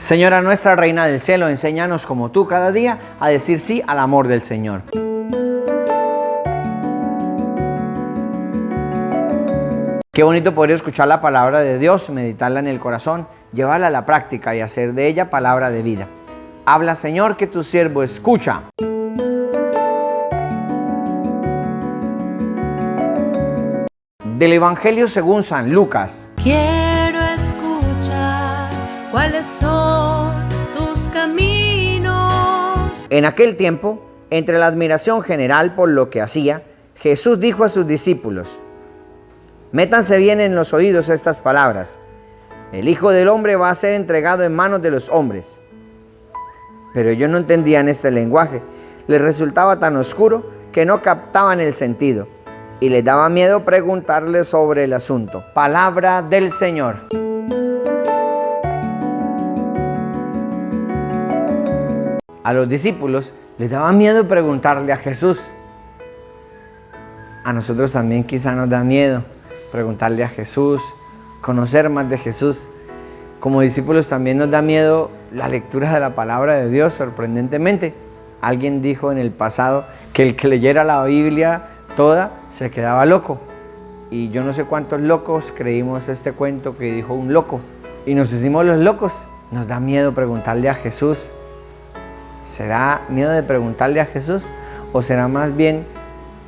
Señora nuestra, Reina del cielo, enséñanos como tú cada día a decir sí al amor del Señor. Qué bonito poder escuchar la palabra de Dios, meditarla en el corazón, llevarla a la práctica y hacer de ella palabra de vida. Habla, Señor, que tu siervo escucha. Del Evangelio según San Lucas. Quiero escuchar cuáles son tus caminos. En aquel tiempo, entre la admiración general por lo que hacía, Jesús dijo a sus discípulos: métanse bien en los oídos estas palabras. El Hijo del Hombre va a ser entregado en manos de los hombres. Pero ellos no entendían este lenguaje. Les resultaba tan oscuro que no captaban el sentido. Y les daba miedo preguntarle sobre el asunto. Palabra del Señor. A los discípulos les daba miedo preguntarle a Jesús. A nosotros también quizá nos da miedo preguntarle a Jesús, conocer más de Jesús. Como discípulos también nos da miedo la lectura de la palabra de Dios, sorprendentemente. Alguien dijo en el pasado que el que leyera la Biblia toda se quedaba loco. Y yo no sé cuántos locos creímos este cuento que dijo un loco. Y nos hicimos los locos. Nos da miedo preguntarle a Jesús. ¿Será miedo de preguntarle a Jesús? ¿O será más bien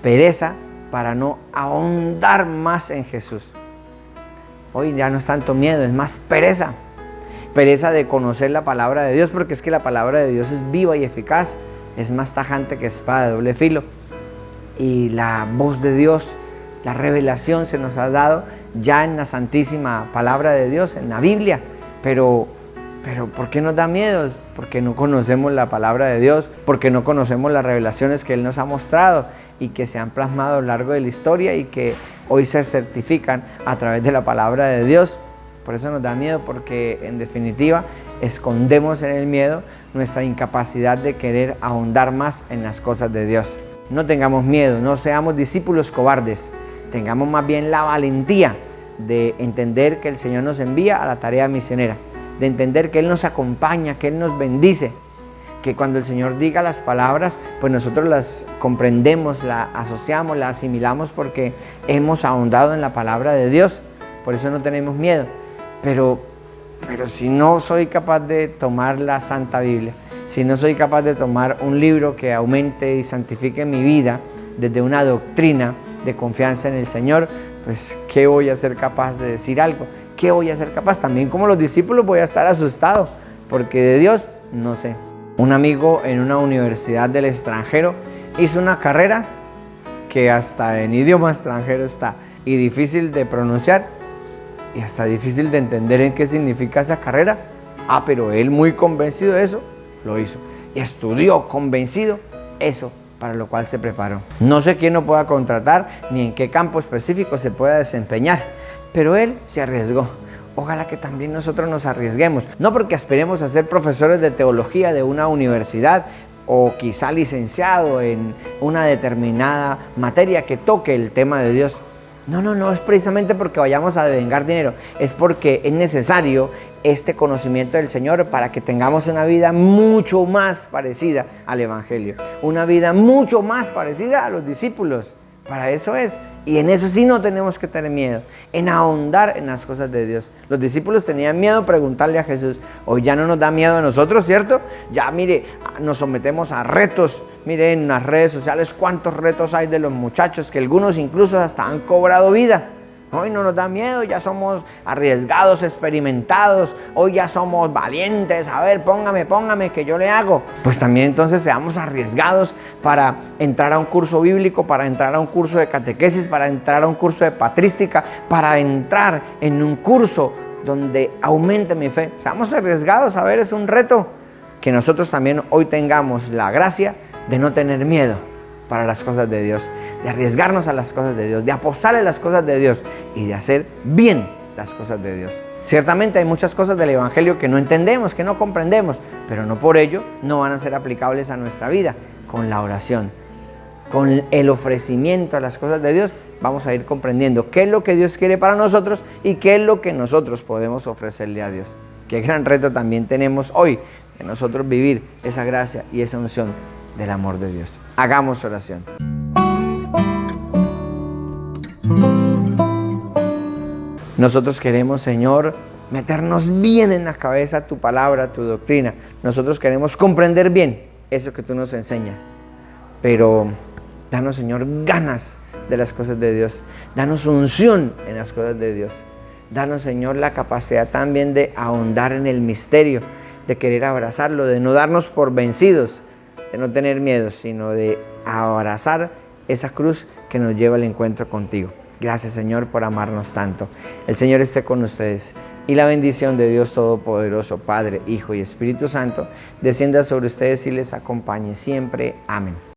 pereza para no ahondar más en Jesús? Hoy ya no es tanto miedo, es más pereza. Pereza de conocer la palabra de Dios, porque es que la palabra de Dios es viva y eficaz. Es más tajante que espada de doble filo. Y la voz de Dios, la revelación se nos ha dado ya en la santísima palabra de Dios, en la Biblia. Pero ¿por qué nos da miedo? Porque no conocemos la palabra de Dios, porque no conocemos las revelaciones que Él nos ha mostrado y que se han plasmado a lo largo de la historia y que hoy se certifican a través de la palabra de Dios. Por eso nos da miedo, porque en definitiva escondemos en el miedo nuestra incapacidad de querer ahondar más en las cosas de Dios. No tengamos miedo, no seamos discípulos cobardes, tengamos más bien la valentía de entender que el Señor nos envía a la tarea misionera, de entender que Él nos acompaña, que Él nos bendice, que cuando el Señor diga las palabras, pues nosotros las comprendemos, las asociamos, las asimilamos porque hemos ahondado en la palabra de Dios. Por eso no tenemos miedo. Pero si no soy capaz de tomar la Santa Biblia, si no soy capaz de tomar un libro que aumente y santifique mi vida desde una doctrina de confianza en el Señor, pues ¿qué voy a ser capaz de decir algo? ¿Qué voy a ser capaz? También como los discípulos voy a estar asustado, porque de Dios no sé. Un amigo en una universidad del extranjero hizo una carrera que hasta en idioma extranjero está, y difícil de pronunciar, y hasta difícil de entender en qué significa esa carrera. Pero él, muy convencido de eso, lo hizo. Y estudió convencido eso para lo cual se preparó. No sé quién lo pueda contratar, ni en qué campo específico se pueda desempeñar, pero él se arriesgó. Ojalá que también nosotros nos arriesguemos. No porque aspiremos a ser profesores de teología de una universidad o quizá licenciado en una determinada materia que toque el tema de Dios. No es precisamente porque vayamos a devengar dinero, es porque es necesario este conocimiento del Señor para que tengamos una vida mucho más parecida al Evangelio, una vida mucho más parecida a los discípulos. Para eso es, y en eso sí no tenemos que tener miedo, en ahondar en las cosas de Dios. Los discípulos tenían miedo de preguntarle a Jesús. Hoy ya no nos da miedo a nosotros, ¿cierto? Ya mire, nos sometemos a retos. Mire en las redes sociales cuántos retos hay de los muchachos, que algunos incluso hasta han cobrado vida. Hoy no nos da miedo, ya somos arriesgados, experimentados, hoy ya somos valientes. A ver, póngame, que yo le hago. Pues también entonces seamos arriesgados para entrar a un curso bíblico, para entrar a un curso de catequesis, para entrar a un curso de patrística, para entrar en un curso donde aumente mi fe. Seamos arriesgados, a ver, es un reto. Que nosotros también hoy tengamos la gracia de no tener miedo para las cosas de Dios, de arriesgarnos a las cosas de Dios, de apostarle las cosas de Dios y de hacer bien las cosas de Dios. Ciertamente hay muchas cosas del Evangelio que no entendemos, que no comprendemos, pero no por ello no van a ser aplicables a nuestra vida. Con la oración, con el ofrecimiento a las cosas de Dios, vamos a ir comprendiendo qué es lo que Dios quiere para nosotros y qué es lo que nosotros podemos ofrecerle a Dios. Qué gran reto también tenemos hoy de nosotros vivir esa gracia y esa unción del amor de Dios. Hagamos oración. Nosotros queremos, Señor, meternos bien en la cabeza tu palabra, tu doctrina. Nosotros queremos comprender bien eso que tú nos enseñas. Pero danos, Señor, ganas de las cosas de Dios. Danos unción en las cosas de Dios. Danos, Señor, la capacidad también de ahondar en el misterio, de querer abrazarlo, de no darnos por vencidos, de no tener miedo, sino de abrazar esa cruz que nos lleva al encuentro contigo. Gracias, Señor, por amarnos tanto. El Señor esté con ustedes y la bendición de Dios Todopoderoso, Padre, Hijo y Espíritu Santo, descienda sobre ustedes y les acompañe siempre. Amén.